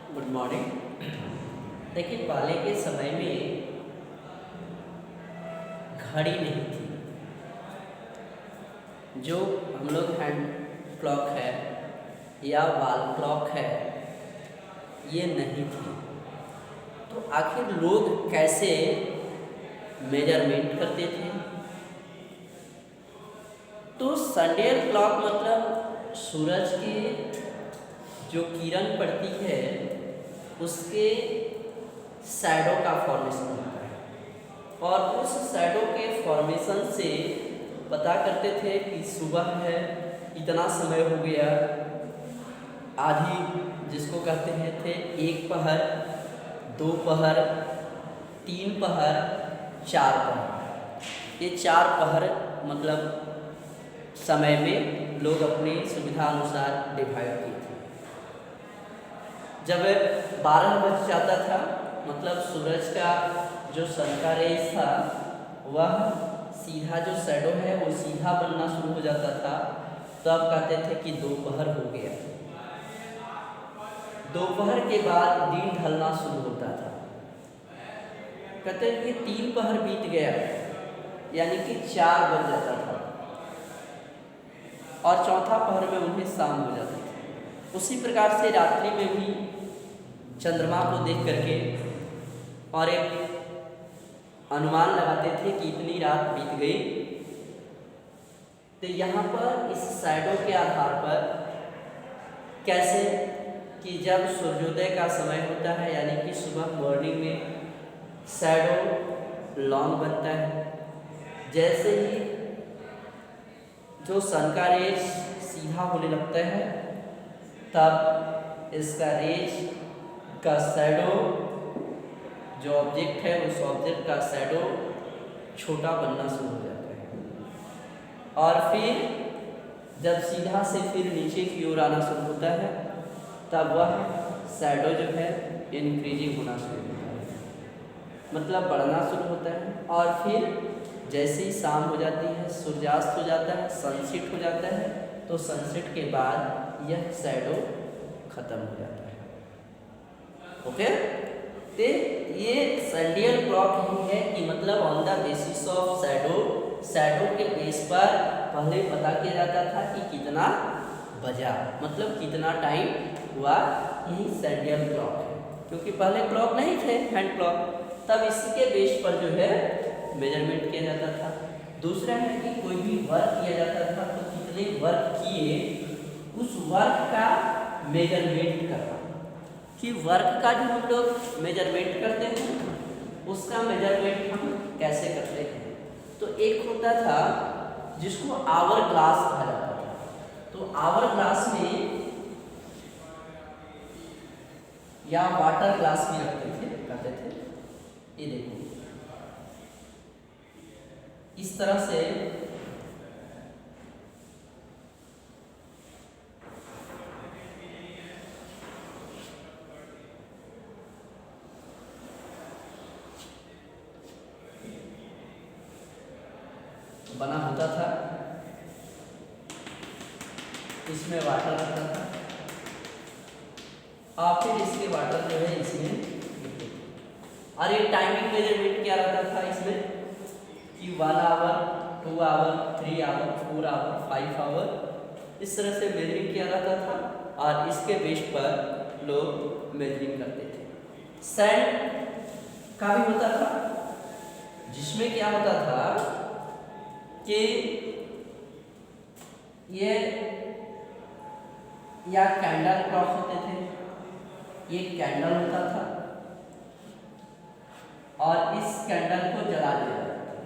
Good morning. देखिए, पहले के समय में घड़ी नहीं थी। जो हम लोग हैंड क्लॉक है या वॉल क्लॉक है, ये नहीं थी। तो आखिर लोग कैसे मेजरमेंट करते थे? तो सनडेल क्लॉक मतलब सूरज की जो किरण पड़ती है उसके शैडो का फॉर्मेशन होता है, और उस शैडो के फॉर्मेशन से पता करते थे कि सुबह है, इतना समय हो गया। आधी जिसको कहते हैं थे एक पहर, दो पहर, तीन पहर, चार पहर। ये चार पहर मतलब समय में लोग अपनी सुविधा अनुसार डिवाइड किए थे। जब 12 बज जाता था मतलब सूरज का जो सन का रेस था वह सीधा, जो शैडो है वो सीधा बनना शुरू हो जाता था, तो अब कहते थे कि दोपहर हो गया। दोपहर के बाद दिन ढलना शुरू होता था, कहते हैं कि 3 पहर बीत गया, यानी कि 4 बज जाता था, और चौथा पहर में उन्हें शाम हो जाती थी। उसी प्रकार से रात्रि में भी चंद्रमा को देख करके और एक अनुमान लगाते थे कि इतनी रात बीत गई। तो यहाँ पर इस शैडो के आधार पर कैसे कि जब सूर्योदय का समय होता है, यानी कि सुबह मॉर्निंग में शैडो लॉन्ग बनता है। जैसे ही जो सन का रेज सीधा होने लगता है तब इसका रेज का शैडो, जो ऑब्जेक्ट है उस ऑब्जेक्ट का शैडो छोटा बनना शुरू हो जाता है, और फिर जब सीधा से फिर नीचे की ओर आना शुरू होता है तब वह शैडो जो है इंक्रीजिंग होना शुरू होता है, मतलब बढ़ना शुरू होता है। और फिर जैसे ही शाम हो जाती है, सूर्यास्त हो जाता है, सनसेट हो जाता है, तो सनसेट के बाद यह शैडो खत्म हो जाता है। ओके, तो ये सनडियल क्लॉक ही है कि मतलब on the basis of shadow के बेस पर पहले पता किया जाता था कि कितना बजा, मतलब कितना टाइम हुआ। यही सनडियल क्लॉक है, क्योंकि पहले क्लॉक नहीं थे हैंड क्लॉक, तब इसके बेस पर जो है मेजरमेंट किया जाता था। दूसरा है कि कोई भी वर्क किया जाता था तो कितने वर्क किए, उस वर्क का मेजरमेंट करना, कि वर्क का जो हम लोग मेजरमेंट करते हैं उसका मेजरमेंट हम कैसे करते हैं। तो एक होता था जिसको आवर ग्लास कहा जाता था। तो आवर ग्लास में या वाटर ग्लास भी रखते थे, कहते थे। ये देखो इस तरह से बना होता था, इसमें वाटर रहता था, और फिर इसके वाटर जो है इसमें, और ये टाइमिंग मेजरमेंट क्या रहता था इसमें कि 1 hour, 2 hour, 3 hour, 4 hour, 5 hour, इस तरह से मेजरिंग किया जाता था, और इसके बेस पर लोग मेजरिंग करते थे। सैंड का भी होता था, जिसमें क्या होता था कि ये या कैंडल क्लॉक होते थे, ये कैंडल होता था, और इस कैंडल को जला दिया जाता था।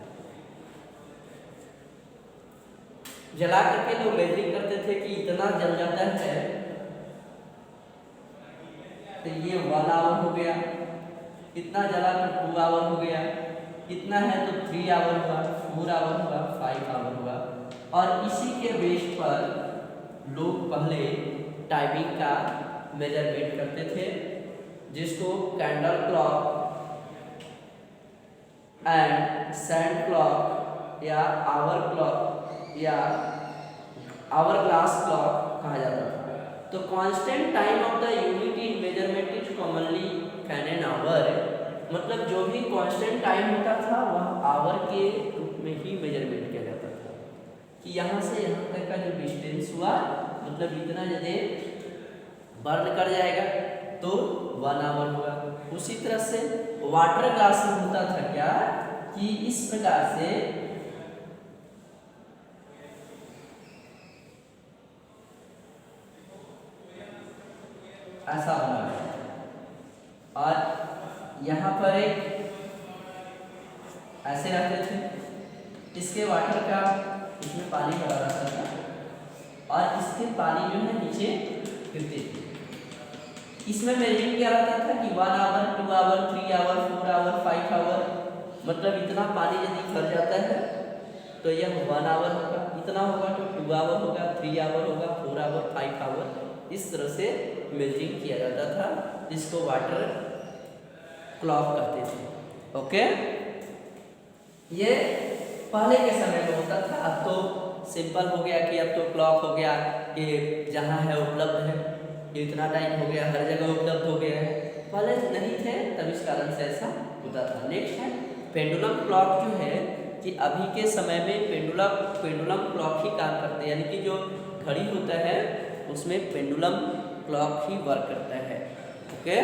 जला करके लोग मेजरिंग करते थे कि इतना जल जाता है तो ये 1 आवर हो गया, इतना जला तो 2 आवर हो गया, इतना है तो 3 आवर हुआ, 4 आवर हुआ, 5 आवर हुआ। और इसी के बेस पर लोग पहले टाइमिंग का मेजरमेंट करते थे, जिसको candle clock and sand clock या आवर क्लॉक या आवर ग्लास क्लॉक कहा जाता था। तो constant time of the unit in measurement is commonly can an hour, मतलब जो भी कांस्टेंट टाइम होता था वह आवर के रूप में ही मेजरमेंट किया जाता था, कि यहाँ से यहाँ तक का जो डिस्टेंस हुआ मतलब इतना यदि बर्न कर जाएगा तो 1 आवर होगा। उसी तरह से वाटर ग्लास में होता था क्या कि इस प्रकार से ऐसा बना है और यहाँ पर एक ऐसे रहते थे, इसके वाटर का इसमें पानी भरा रहता था और इसके पानी जो है नीचे गिरते थे। इसमें मेजरिंग क्या रहता था कि 1 hour 2 hour 3 hour 4 hour 5 hour, मतलब इतना पानी यदि भर जाता है तो यह 1 आवर होगा, इतना होगा तो 2 आवर होगा, 3 आवर होगा, 4 आवर 5 आवर, इस तरह से मेजरिंग किया जाता था, जिसको वाटर क्लॉक कहते थे। ओके, ये पहले के समय में होता था। अब तो सिंपल हो गया कि अब तो क्लॉक हो गया कि जहाँ है उपलब्ध है, इतना टाइम हो गया, हर जगह उपलब्ध हो गया है। पहले नहीं थे तब इस कारण से ऐसा होता था। नेक्स्ट है पेंडुलम क्लॉक, जो है कि अभी के समय में पेंडुलम क्लॉक ही काम करते हैं, यानी कि जो घड़ी होता है उसमें पेंडुलम क्लॉक ही वर्क करता है। ओके।